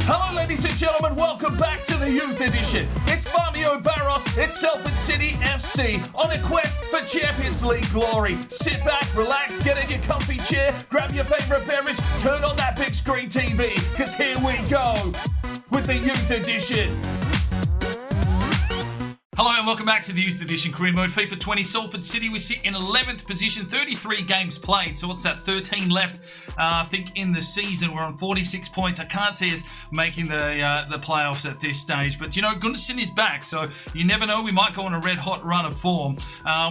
Hello ladies and gentlemen, welcome back to the Youth Edition. It's Fabio Barros, it's Salford City FC on a quest for Champions League glory. Sit back, relax, get in your comfy chair, grab your favourite beverage, turn on that big screen TV, because here we go with the Youth Edition. Hello and welcome back to the Youth Edition Career Mode FIFA 20 Salford City. We sit in 11th position, 33 games played. So what's that, 13 left, I think, in the season. We're on 46 points. I can't see us making the playoffs at this stage. But, you know, Gunnarsson is back, so you never know. We might go on a red-hot run of form.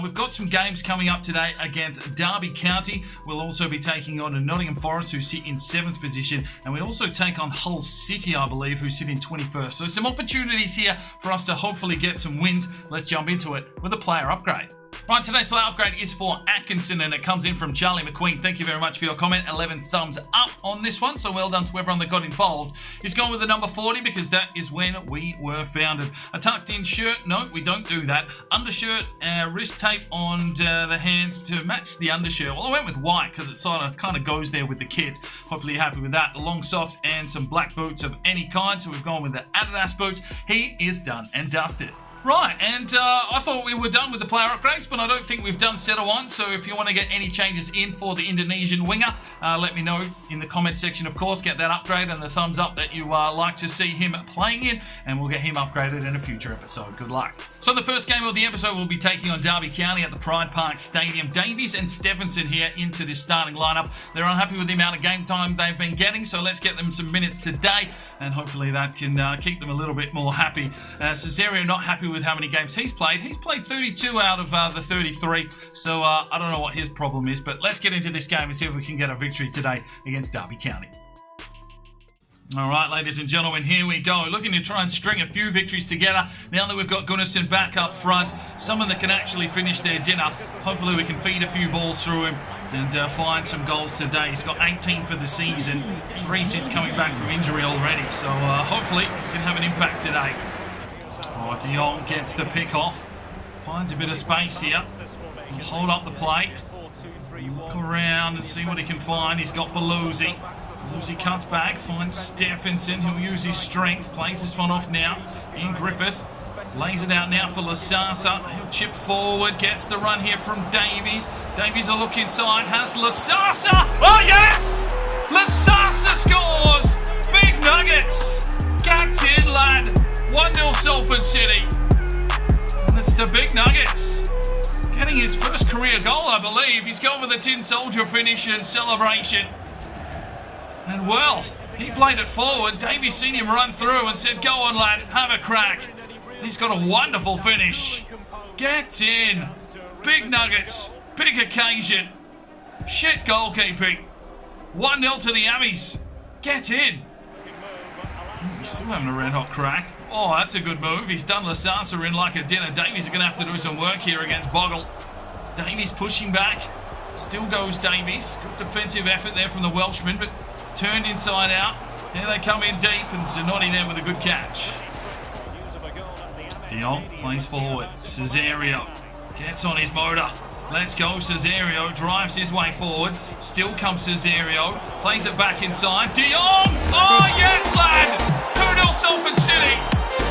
We've got some games coming up today against Derby County. We'll also be taking on Nottingham Forest, who sit in 7th position. And we also take on Hull City, I believe, who sit in 21st. So some opportunities here for us to hopefully get some wins. Let's jump into it with a player upgrade. Right, today's player upgrade is for Atkinson and it comes in from Charlie McQueen. Thank you very much for your comment. 11 thumbs up on this one, so well done to everyone that got involved. He's going with the number 40 because that is when we were founded. A tucked in shirt, no, we don't do that. Undershirt, wrist tape on the hands to match the undershirt. Well, I went with white because it sort of kind of goes there with the kit. Hopefully you're happy with that. The long socks and some black boots of any kind, so we've gone with the Adidas boots. He is done and dusted. Right, and I thought we were done with the player upgrades, but I don't think we've done set of one. So if you want to get any changes in for the Indonesian winger, let me know in the comment section, of course. Get that upgrade and the thumbs up that you like to see him playing in, and we'll get him upgraded in a future episode. Good luck. So the first game of the episode, we'll be taking on Derby County at the Pride Park Stadium. Davies and Stephenson here into this starting lineup. They're unhappy with the amount of game time they've been getting, so let's get them some minutes today, and hopefully that can keep them a little bit more happy. Cesario not happy with how many games he's played. He's played 32 out of the 33, so I don't know what his problem is, but let's get into this game and see if we can get a victory today against Derby County. All right, ladies and gentlemen, here we go. Looking to try and string a few victories together. Now that we've got Gunnarsson back up front, someone that can actually finish their dinner. Hopefully we can feed a few balls through him and find some goals today. He's got 18 for the season, 3 since coming back from injury already, so hopefully he can have an impact today. Oh, De Jong gets the pick off, finds a bit of space here. He'll hold up the plate, look around and see what he can find. He's got Belusi. Belusi cuts back, finds Stephenson. He'll use his strength, plays this one off now. Ian Griffiths lays it out now for Lasasa. He'll chip forward, gets the run here from Davies. Davies a look inside, has Lasasa. Oh yes! Lasasa scores! Big nuggets! Gacked in, lad. 1-0 Salford City. And it's the Big Nuggets getting his first career goal, I believe. He's gone with a Tin Soldier finish and celebration. And well, he played it forward. Davies seen him run through and said, go on lad, have a crack. He's got a wonderful finish. Get in. Big Nuggets, big occasion. Shit goalkeeping. 1-0 to the Abbeys. Get in. He's still having a red hot crack. Oh, that's a good move. He's done Lasasa in like a dinner. Davies is going to have to do some work here against Bogle. Davies pushing back. Still goes Davies. Good defensive effort there from the Welshman, but turned inside out. Here they come in deep, and Zanotti there with a good catch. De Jong plays forward. Cesario gets on his motor. Let's go, Cesario drives his way forward. Still comes Cesario. Plays it back inside. De Jong! Oh, yes, lad! 2-0 Salford City.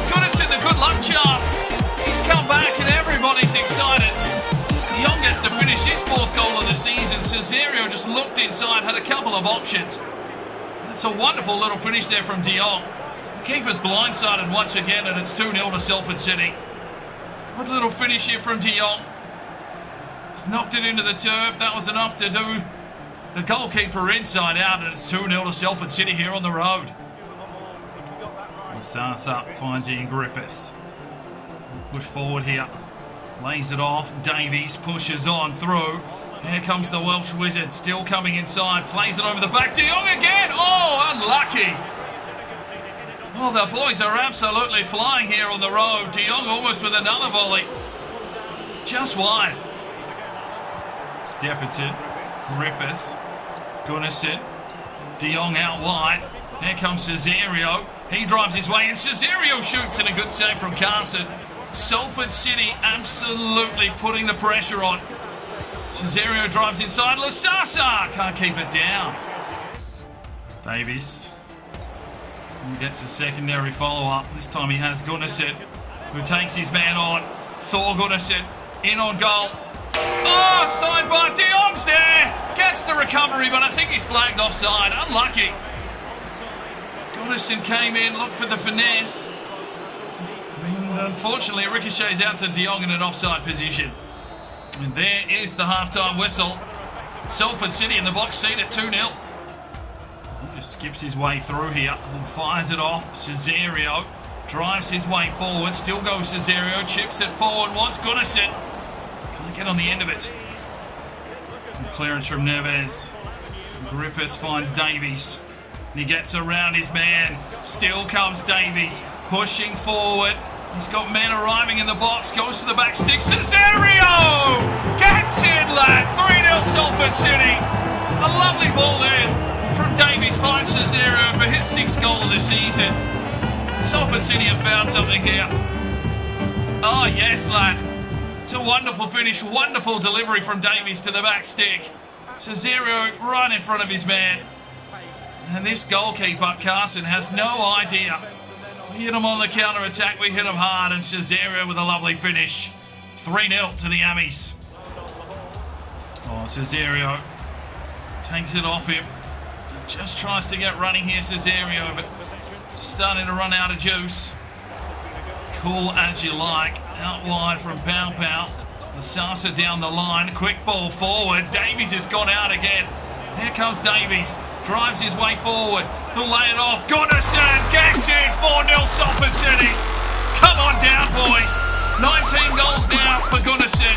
Gunnarsson, the good luck charm. He's come back and everybody's excited. De Jong gets to finish his 4th goal of the season. Cesario just looked inside, had a couple of options. It's a wonderful little finish there from De Jong. The keeper's blindsided once again, and it's 2-0 to Salford City. Good little finish here from De Jong. He's knocked it into the turf. That was enough to do the goalkeeper inside out, and it's 2-0 to Salford City here on the road. Lasasa finds Ian Griffiths. Push forward here. Lays it off. Davies pushes on through. Here comes the Welsh Wizard, still coming inside. Plays it over the back. De Jong again. Oh, unlucky. Oh, the boys are absolutely flying here on the road. De Jong almost with another volley. Just wide. Stephenson, Griffiths, Gunnarsson, De Jong out wide. Here comes Cesario. He drives his way in. Cesario shoots and a good save from Carson. Salford City absolutely putting the pressure on. Cesario drives inside. Lasasa can't keep it down. Davies And gets a secondary follow-up. This time he has Gunnarsson, who takes his man on. Thor Gunnarsson in on goal. Oh, sidebar, De Jong's there! Gets the recovery, but I think he's flagged offside. Unlucky. Gunnarsson came in, looked for the finesse. And unfortunately, it ricochets out to De Jong in an offside position. And there is the halftime whistle. Salford City in the box seat at 2-0. He just skips his way through here and fires it off. Cesario drives his way forward. Still goes Cesario. Chips it forward. Wants Gunnarsson. Can't get on the end of it. And clearance from Neves. Griffiths finds Davies. And he gets around his man. Still comes Davies. Pushing forward. He's got men arriving in the box. Goes to the back stick. Cesario! Gets in, lad. 3-0 Salford City. A lovely ball there from Davies. Finds Cesario for his 6th goal of the season. Salford City have found something here. Oh, yes, lad. It's a wonderful finish. Wonderful delivery from Davies to the back stick. Cesario right in front of his man. And this goalkeeper, Carson, has no idea. We hit him on the counter-attack. We hit him hard. And Cesario with a lovely finish. 3-0 to the Ammies. Oh, Cesario takes it off him. Just tries to get running here, Cesario, but just starting to run out of juice. Cool as you like. Out wide from Pau Pau. Lasasa down the line. Quick ball forward. Davies has gone out again. Here comes Davies. Drives his way forward. He'll lay it off. Gunnarsson gets it. 4-0 Salford City. Come on down, boys. 19 goals now for Gunnarsson.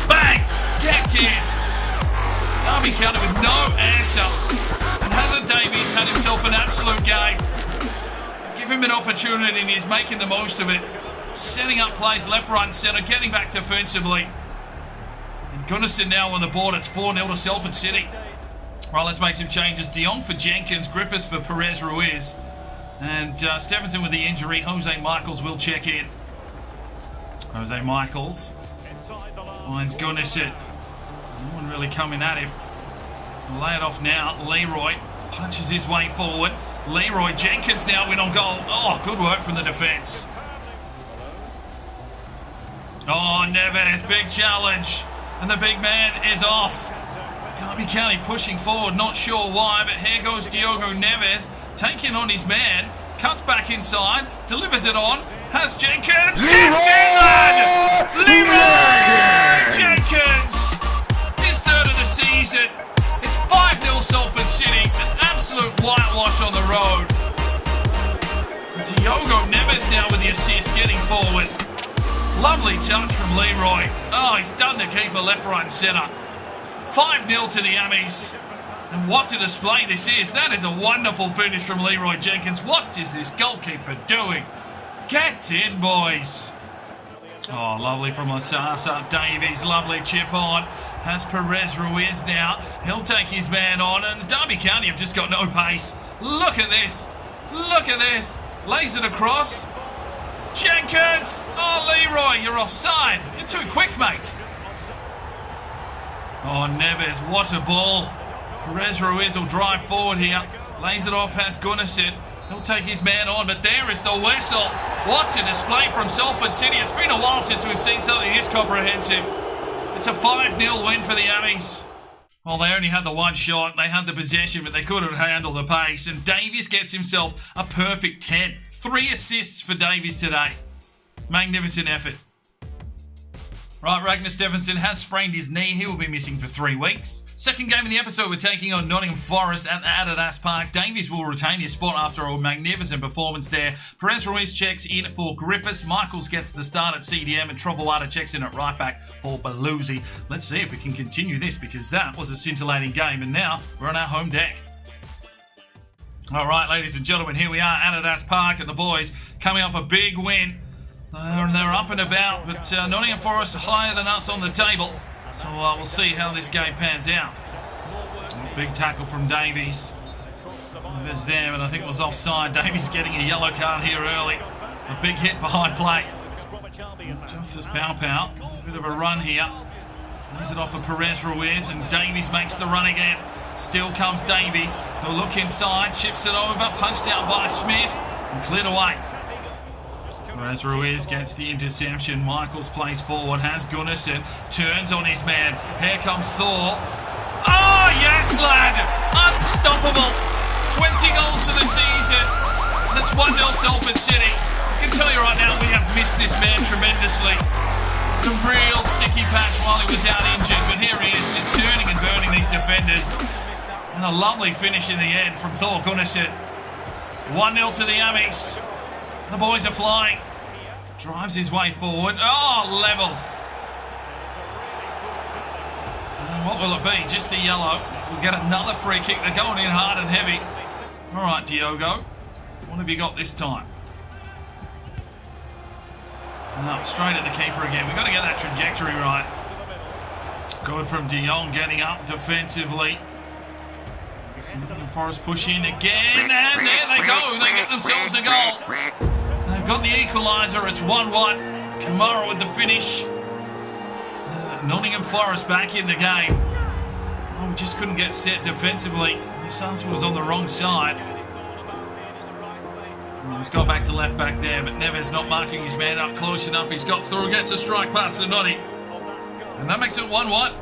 Bang! Gets in. Derby County with no answer. And hasn't Davies had himself an absolute game? Give him an opportunity and he's making the most of it. Setting up plays left, right and centre. Getting back defensively. And Gunnarsson now on the board. It's 4-0 to Salford City. Right, let's make some changes. De Jong for Jenkins, Griffiths for Perez Ruiz. And Stephenson with the injury. Jose Michaels will check in. Jose Michaels finds Gunnarsson. No one really coming at him. Lay it off now. Leroy punches his way forward. Leroy Jenkins now in on goal. Oh, good work from the defence. Oh, Neves, big challenge. And the big man is off. Derby County pushing forward, not sure why, but here goes Diogo Neves, taking on his man, cuts back inside, delivers it on, has Jenkins, gets in, lad! Leroy Jenkins! His 3rd of the season. It's 5-0 Salford City, an absolute whitewash on the road. Diogo Neves now with the assist, getting forward. Lovely touch from Leroy. Oh, he's done the keeper left, right and centre. 5-0 to the Ammies. And what a display this is. That is a wonderful finish from Leroy Jenkins. What is this goalkeeper doing? Get in, boys. Oh, lovely from Lasasa. Davies, lovely chip on. Has Perez Ruiz now. He'll take his man on. And Derby County have just got no pace. Look at this. Look at this. Lays it across. Jenkins. Oh, Leroy, you're offside. You're too quick, mate. Oh, Neves, what a ball. Perez Ruiz will drive forward here. Lays it off, has Gunnarsson. He'll take his man on, but there is the whistle. What a display from Salford City. It's been a while since we've seen something this comprehensive. It's a 5-0 win for the Ammies. Well, they only had the one shot. They had the possession, but they couldn't handle the pace. And Davies gets himself a perfect 10. 3 assists for Davies today. Magnificent effort. Right, Ragnar Stephenson has sprained his knee. He will be missing for 3 weeks. Second game of the episode, we're taking on Nottingham Forest at the Adidas Park. Davies will retain his spot after a magnificent performance there. Perez Ruiz checks in for Griffiths. Michaels gets the start at CDM and Trovoada checks in at right back for Belusi. Let's see if we can continue this because that was a scintillating game and now we're on our home deck. All right, ladies and gentlemen, here we are at Adidas Park and the boys coming off a big win. They're up and about, but Nottingham Forest are higher than us on the table. So we'll see how this game pans out. Big tackle from Davies. There's there, and I think it was offside. Davies getting a yellow card here early. A big hit behind play. Justice Pau Pau. A bit of a run here. Plays it off of Perez Ruiz, and Davies makes the run again. Still comes Davies. He'll look inside, chips it over, punched out by Smith, and cleared away. Whereas Ruiz gets the interception. Michaels plays forward, has Gunnarsson, turns on his man. Here comes Thor. Oh, yes, lad! Unstoppable! 20 goals for the season. That's 1-0 Salford City. I can tell you right now, we have missed this man tremendously. It's a real sticky patch while he was out injured, but here he is, just turning and burning these defenders. And a lovely finish in the end from Thor Gunnarsson. 1-0 to the Amis. The boys are flying. Drives his way forward. Oh, levelled. What will it be? Just a yellow. We'll get another free kick. They're going in hard and heavy. All right, Diogo. What have you got this time? No, straight at the keeper again. We've got to get that trajectory right. Good from De Jong getting up defensively. Forest push in again, and there they go. They get themselves a goal. They've got the equaliser. It's 1-1. Kamara with the finish. Nottingham Forest back in the game. Oh, we just couldn't get set defensively. Sansa was on the wrong side. He's got back to left back there, but Neves not marking his man up close enough. He's got through, gets a strike past Zanotti. And that makes it 1-1.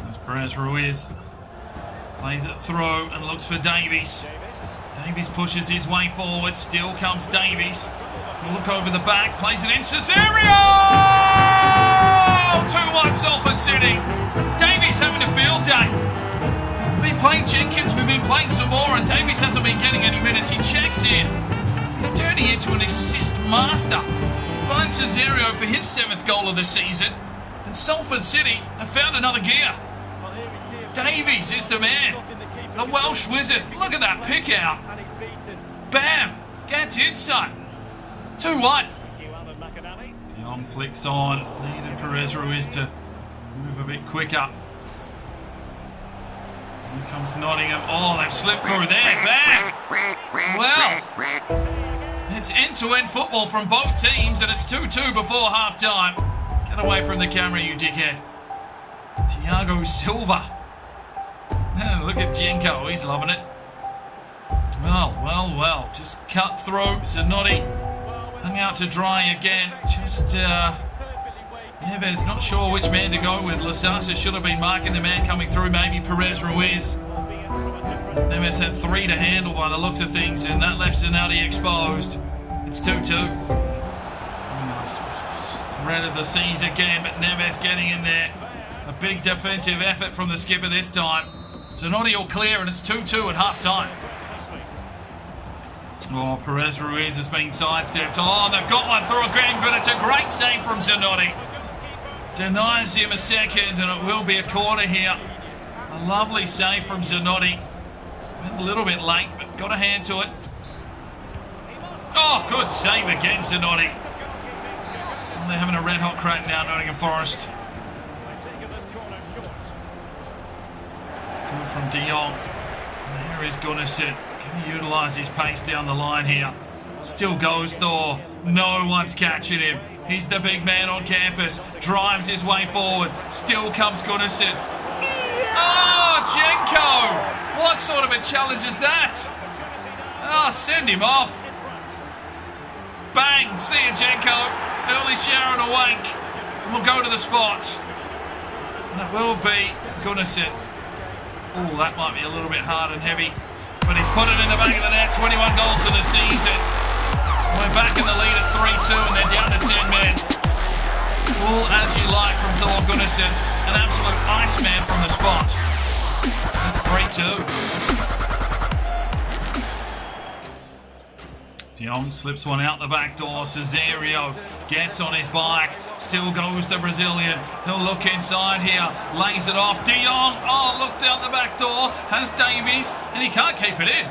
There's Perez Ruiz. Plays it through and looks for Davies. Davies pushes his way forward. Still comes Davies. He'll look over the back. Plays it in. Cesario! 2-1 Salford City. Davies having a field day. We've been playing Jenkins. We've been playing Zamora. And Davies hasn't been getting any minutes. He checks in. He's turning into an assist master. Finds Cesario for his 7th goal of the season. And Salford City have found another gear. Davies is the man. The Welsh wizard. Look at that pick out. Bam. Gets inside. 2-1. De Jong flicks on. Needed Perez Ruiz to move a bit quicker. Here comes Nottingham. Oh, they've slipped through there. Bam. Well, it's end-to-end football from both teams, and it's 2-2 before half-time. Get away from the camera, you dickhead. Thiago Silva. Look at Jenko, he's loving it. Well. Just cut through. Zanotti hung out to dry again. Just, Neves not sure which man to go with. Lasasa should have been marking the man coming through. Maybe Perez Ruiz. Neves had 3 to handle by the looks of things, and that left Zanotti exposed. It's 2-2. Threaded the seas again, but Neves getting in there. A big defensive effort from the skipper this time. Zanotti all clear, and it's 2-2 at half-time. Oh, Perez Ruiz has been sidestepped. Oh, and they've got one through again, but it's a great save from Zanotti. Denies him a second, and it will be a corner here. A lovely save from Zanotti. Went a little bit late, but got a hand to it. Oh, good save again, Zanotti. Well, they're having a red-hot crack now, Nottingham Forest. Good from De Jong. And here is Gunnarsson. Can he utilise his pace down the line here? Still goes Thor. No one's catching him. He's the big man on campus. Drives his way forward. Still comes Gunnarsson. Oh, Jenko! What sort of a challenge is that? Oh, send him off. Bang! See you, Jenko. Early shower and a wank. And we'll go to the spot. And it will be Gunnarsson. Oh, that might be a little bit hard and heavy. But he's put it in the back of the net. 21 goals for the season. We're back in the lead at 3-2 and they're down to 10 men. All as you like from Thor Gunnarsson. An absolute iceman from the spot. It's 3-2. De Jong slips one out the back door. Cesario gets on his bike. Still goes the Brazilian. He'll look inside here. Lays it off. De Jong. Oh, look down the back door. Has Davies. And he can't keep it in.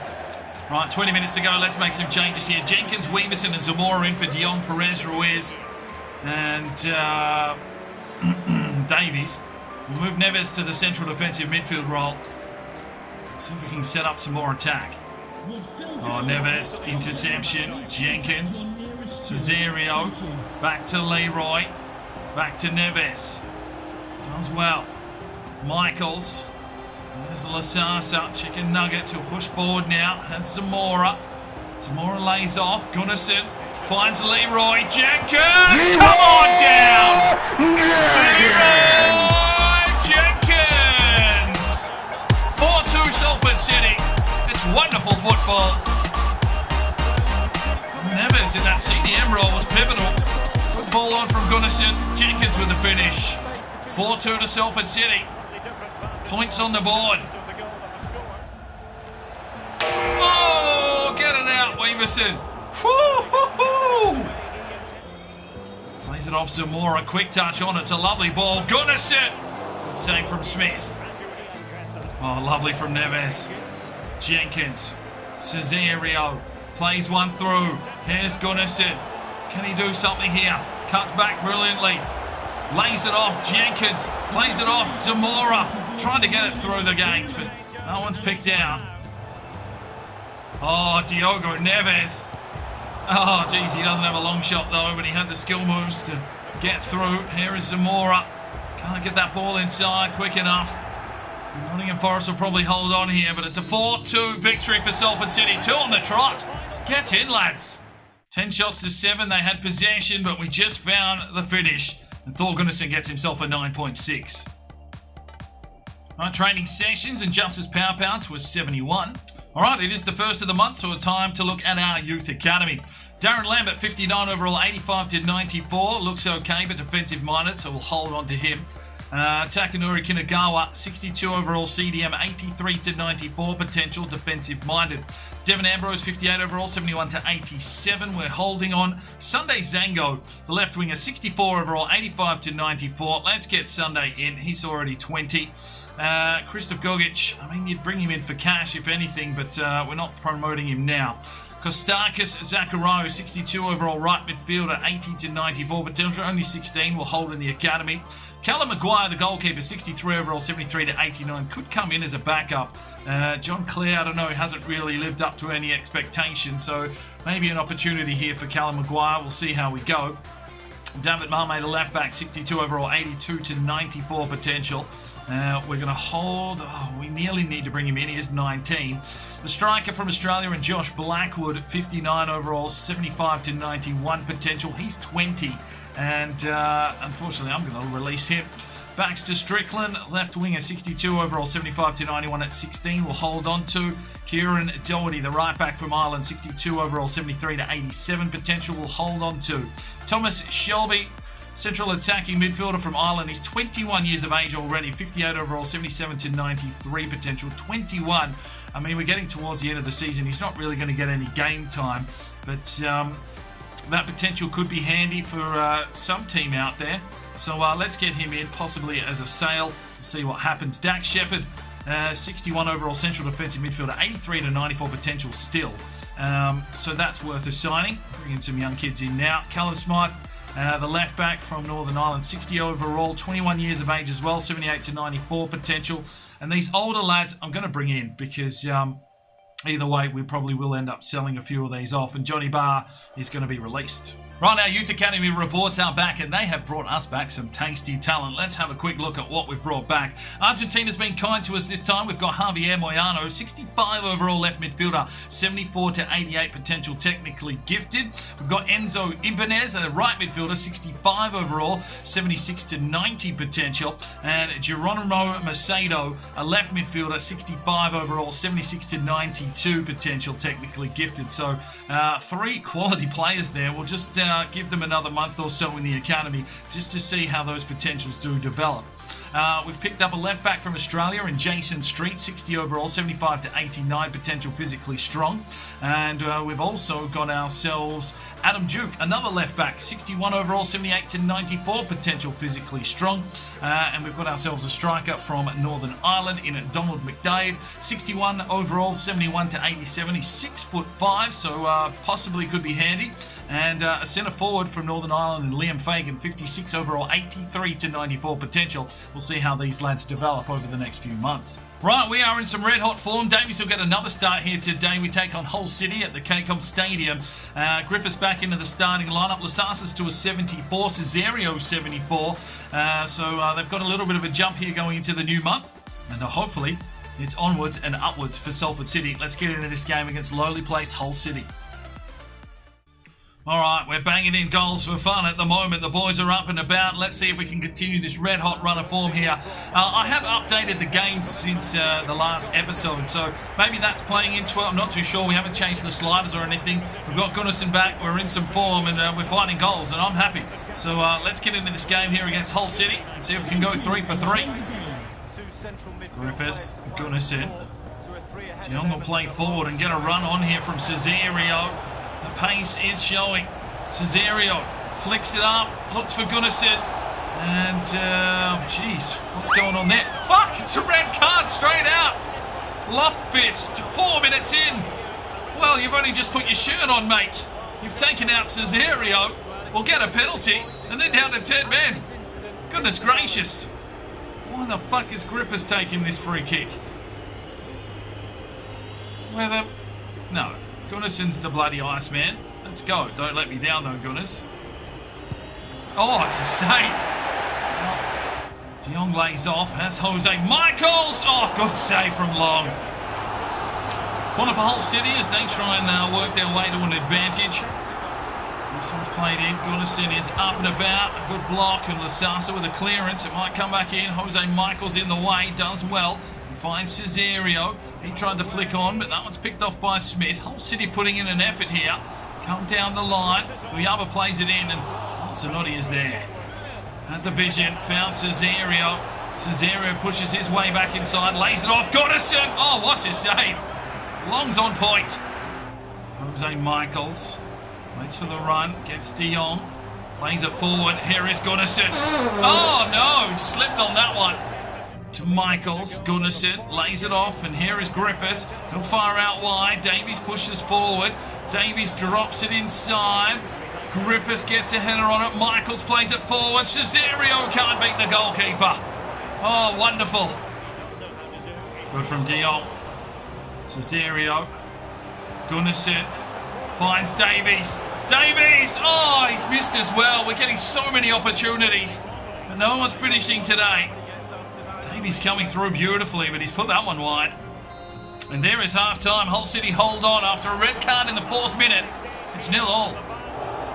Right, 20 minutes to go. Let's make some changes here. Jenkins, Weaverson and Zamora in for De Jong, Perez, Ruiz. And Davies. We'll move Neves to the central defensive midfield role. See if we can set up some more attack. Oh, Neves, interception. Jenkins, Cesario, back to Leroy, back to Neves. Does well. Michaels, There's Lasasa, chicken nuggets. He'll push forward now. Has Zamora. Zamora lays off. Gunnarsson finds Leroy Jenkins. Come on down. Leroy Jenkins. 4-2 Salford City. It's wonderful football. Neves in that CDM role was pivotal. Good ball on from Gunnarsson. Jenkins with the finish. 4-2 to Salford City. Points on the board. Oh, get it out, Weaverson. Woo-hoo-hoo. Plays it off Zamora. Quick touch on. It's a lovely ball. Gunnarsson. Good save from Smith. Oh, lovely from Neves. Jenkins. Cesario. Plays one through. Here's Gunnarsson. Can he do something here? Cuts back brilliantly. Lays it off. Jenkins. Plays it off. Zamora. Trying to get it through the gates, but no one's picked out. Oh, Diogo Neves. Oh, geez, he doesn't have a long shot though, but he had the skill moves to get through. Here is Zamora. Can't get that ball inside quick enough. Nottingham Forest will probably hold on here, but it's a 4-2 victory for Salford City. 2 on the trot. Get in, lads. 10 shots to 7. They had possession, but we just found the finish. And Thor Gunnarsson gets himself a 9.6. Right, training sessions and Justice Power to a 71. All right, it is the first of the month, so it's time to look at our youth academy. Darren Lambert, 59 overall, 85 to 94. Looks okay, but defensive minded, so we'll hold on to him. Takanori Kinagawa, 62 overall, CDM, 83 to 94, potential defensive minded. Devon Ambrose, 58 overall, 71 to 87. We're holding on. Sunday Zango, the left winger, 64 overall, 85 to 94. Let's get Sunday in. He's already 20. Christoph Gogic, I mean, you'd bring him in for cash, if anything, but we're not promoting him now. Kostakis Zakarau, 62 overall, right midfielder, 80 to 94, potential, only 16, will hold in the academy. Callum Maguire, the goalkeeper, 63 overall, 73 to 89, could come in as a backup. John Clare, I don't know, hasn't really lived up to any expectations, so maybe an opportunity here for Callum Maguire. We'll see how we go. David Marmay, the left back, 62 overall, 82 to 94 potential. We're going to hold. Oh, we nearly need to bring him in. He is 19. The striker from Australia and Josh Blackwood, 59 overall, 75 to 91 potential. He's 20. And unfortunately, I'm going to release him. Baxter Strickland, left winger, 62 overall, 75 to 91 at 16. We'll hold on to Kieran Doherty, the right back from Ireland, 62 overall, 73 to 87 potential. We'll hold on to Thomas Shelby, central attacking midfielder from Ireland. He's 21 years of age already, 58 overall, 77 to 93 potential. 21. I mean, we're getting towards the end of the season. He's not really going to get any game time, but that potential could be handy for some team out there. So let's get him in, possibly as a sale. We'll see what happens. Dax Shepherd, 61 overall, central defensive midfielder, 83 to 94 potential still. So that's worth a signing. Bringing some young kids in now. Callum Smythe, the left back from Northern Ireland, 60 overall, 21 years of age as well, 78 to 94 potential. And these older lads I'm going to bring in because either way we probably will end up selling a few of these off, and Johnny Barr is going to be released. Right now, Youth Academy reports are back, and they have brought us back some tasty talent. Let's have a quick look at what we've brought back. Argentina's been kind to us this time. We've got Javier Moyano, 65 overall left midfielder, 74 to 88 potential, technically gifted. We've got Enzo Ibanez, a right midfielder, 65 overall, 76 to 90 potential. And Geronimo Macedo, a left midfielder, 65 overall, 76 to 92 potential, technically gifted. So 3 quality players there. We'll just give them another month or so in the academy just to see how those potentials do develop. We've picked up a left back from Australia in Jason Street, 60 overall, 75 to 89 potential, physically strong. And we've also got ourselves Adam Duke, another left back, 61 overall, 78 to 94 potential, physically strong. And we've got ourselves a striker from Northern Ireland in Donald McDade, 61 overall, 71 to 87. He's 6'5", so possibly could be handy. And a centre forward from Northern Ireland and Liam Fagan, 56 overall, 83 to 94 potential. We'll see how these lads develop over the next few months. Right, we are in some red hot form. Davies will get another start here today. We take on Hull City at the KCOM Stadium. Griffiths back into the starting lineup. Lasasas to a 74, Cesario 74. So they've got a little bit of a jump here going into the new month. And hopefully It's onwards and upwards for Salford City. Let's get into this game against lowly placed Hull City. Alright, we're banging in goals for fun at the moment. The boys are up and about. Let's see if we can continue this red-hot run of form here. I have updated the game since the last episode, so maybe that's playing into it. I'm not too sure. We haven't changed the sliders or anything. We've got Gunnarsson back. We're in some form, and we're finding goals, and I'm happy. So let's get into this game here against Hull City and see if we can go 3 for 3. Griffiths, Gunnarsson. De Jong will play forward and get a run on here from Cesario. The pace is showing. Cesario flicks it up, looks for Gunnarsson, and jeez, what's going on there? Fuck, it's a red card straight out. Loftfist, 4 minutes in. Well, you've only just put your shirt on, mate. You've taken out Cesario. We'll get a penalty, and they're down to 10 men. Goodness gracious. Why the fuck is Griffiths taking this free kick? No. Gunnarsson's the bloody Iceman. Let's go. Don't let me down though, Gunners. Oh, it's a save. De Jong lays off. Has Jose Michaels. Oh, good save from Long. Corner for Hull City as they try and work their way to an advantage. This one's played in. Gunnarsson is up and about. A good block, and Lasasa with a clearance. It might come back in. Jose Michaels in the way. Does well. Finds Cesario. He tried to flick on, but that one's picked off by Smith. Hull City putting in an effort here. Come down the line. Uyaba plays it in, and Zanotti is there. At the vision, found Cesario. Cesario pushes his way back inside, lays it off. Gunnarsson! Oh, what a save! Long's on point. Jose Michaels waits for the run, gets De Jong, plays it forward. Here is Gunnarsson. Oh no, slipped on that one. To Michaels, Gunnarsson lays it off, and here is Griffiths. He'll fire out wide. Davies pushes forward. Davies drops it inside. Griffiths gets a header on it. Michaels plays it forward. Cesario can't beat the goalkeeper. Oh, wonderful. Good from De Jong. Cesario. Gunnarsson finds Davies. Davies! Oh, he's missed as well. We're getting so many opportunities, but no one's finishing today. Davies coming through beautifully, but he's put that one wide. And there is half-time. Hull City hold on after a red card in the 4th minute. It's 0-0.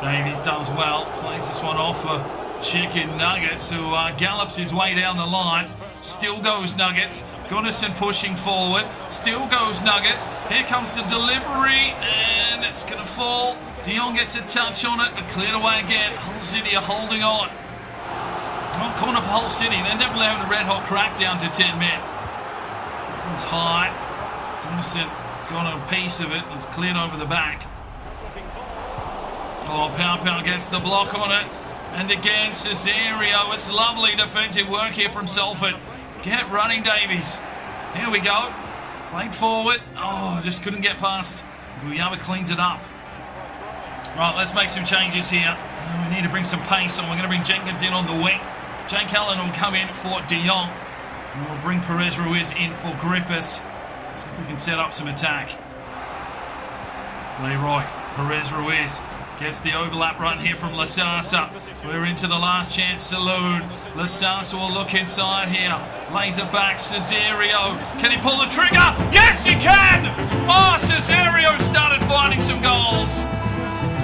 Davies does well. Plays this one off for Chicken Nuggets, who gallops his way down the line. Still goes Nuggets. Gunnarsson pushing forward. Still goes Nuggets. Here comes the delivery, and it's going to fall. De Jong gets a touch on it, but cleared away again. Hull City are holding on. Well, corner for Hull City. They're definitely having a red-hot crack down to 10 men. It's high. Gunnarsson got a piece of it. It's cleared over the back. Oh, Pow gets the block on it. And again, Cesario. It's lovely defensive work here from Salford. Get running, Davies. Here we go. Played forward. Oh, just couldn't get past. Uyaba cleans it up. Right, let's make some changes here. We need to bring some pace on. We're going to bring Jenkins in on the wing. Jake Allen will come in for De Jong. And we'll bring Perez Ruiz in for Griffiths. See if we can set up some attack. Leroy, Perez Ruiz gets the overlap run here from Lasasa. We're into the last chance saloon. Lasasa will look inside here. Lays it back. Cesario. Can he pull the trigger? Yes, he can! Oh, Cesario started finding some goals.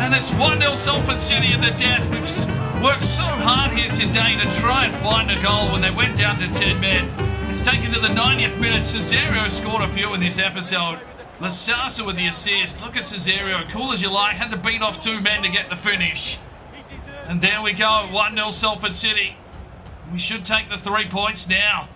And it's 1-0 Salford City in the death. We've worked so hard here today to try and find a goal when they went down to 10 men. It's taken to the 90th minute. Cesario scored a few in this episode. Lasasa with the assist. Look at Cesario. Cool as you like. Had to beat off 2 men to get the finish. And there we go. 1-0 Salford City. We should take the 3 points now.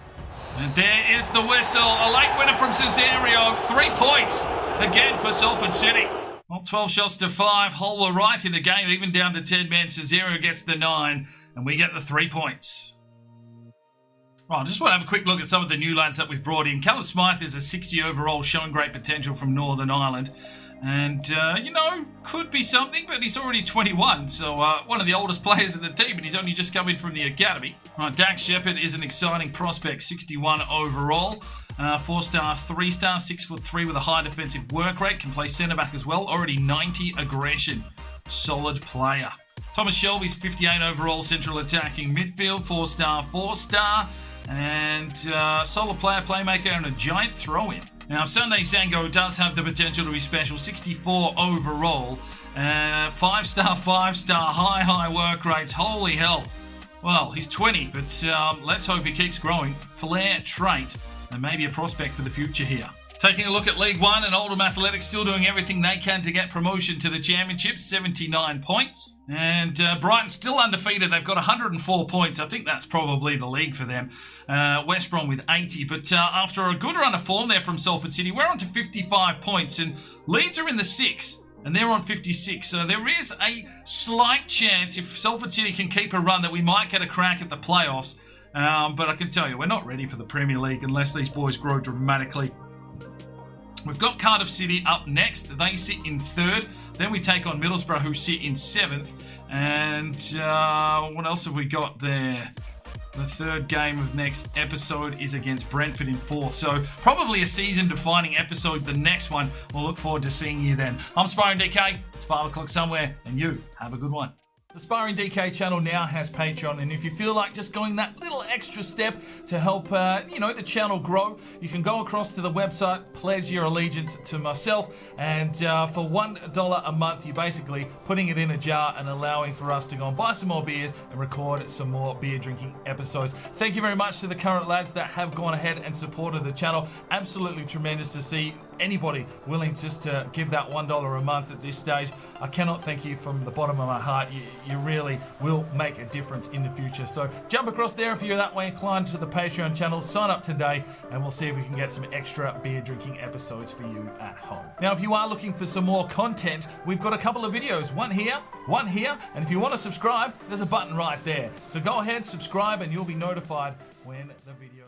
And there is the whistle. A late winner from Cesario. 3 points again for Salford City. Well, 12 shots to 5. Hull were right in the game, even down to 10 men. Cesario gets the 9, and we get the 3 points. Right, I just want to have a quick look at some of the new lads that we've brought in. Callum Smythe is a 60 overall, showing great potential from Northern Ireland. And, you know, could be something, but he's already 21. So, one of the oldest players in the team, and he's only just come in from the academy. Right, Dax Shepherd is an exciting prospect, 61 overall. 4-star, 3-star, 6'3" with a high defensive work rate. Can play centre-back as well. Already 90 aggression. Solid player. Thomas Shelby's 58 overall, central attacking midfield. 4-star, 4-star. And solid player, playmaker, and a giant throw-in. Now, Sunday Zango does have the potential to be special. 64 overall. 5-star, 5-star, high work rates. Holy hell. Well, he's 20, but let's hope he keeps growing. Flair trait, and maybe a prospect for the future here. Taking a look at League One, and Oldham Athletics still doing everything they can to get promotion to the Championship, 79 points. And Brighton still undefeated. They've got 104 points. I think that's probably the league for them. West Brom with 80. But after a good run of form there from Salford City, we're on to 55 points. And Leeds are in the 6th, and they're on 56. So there is a slight chance, if Salford City can keep a run, that we might get a crack at the playoffs. But I can tell you, we're not ready for the Premier League unless these boys grow dramatically. We've got Cardiff City up next. They sit in 3rd. Then we take on Middlesbrough, who sit in 7th. And what else have we got there? The 3rd game of next episode is against Brentford in 4th. So probably a season-defining episode, the next one. We'll look forward to seeing you then. I'm Sparring DK. It's 5 o'clock somewhere, and you have a good one. The Sparring DK channel now has Patreon, and if you feel like just going that little extra step to help, the channel grow, you can go across to the website, pledge your allegiance to myself, and for $1 a month, you're basically putting it in a jar and allowing for us to go and buy some more beers and record some more beer drinking episodes. Thank you very much to the current lads that have gone ahead and supported the channel. Absolutely tremendous to see anybody willing just to give that $1 a month at this stage. I cannot thank you from the bottom of my heart. You really will make a difference in the future. So jump across there if you're that way inclined to the Patreon channel. Sign up today, and we'll see if we can get some extra beer drinking episodes for you at home. Now, if you are looking for some more content, we've got a couple of videos. One here, and if you want to subscribe, there's a button right there. So go ahead, subscribe, and you'll be notified when the video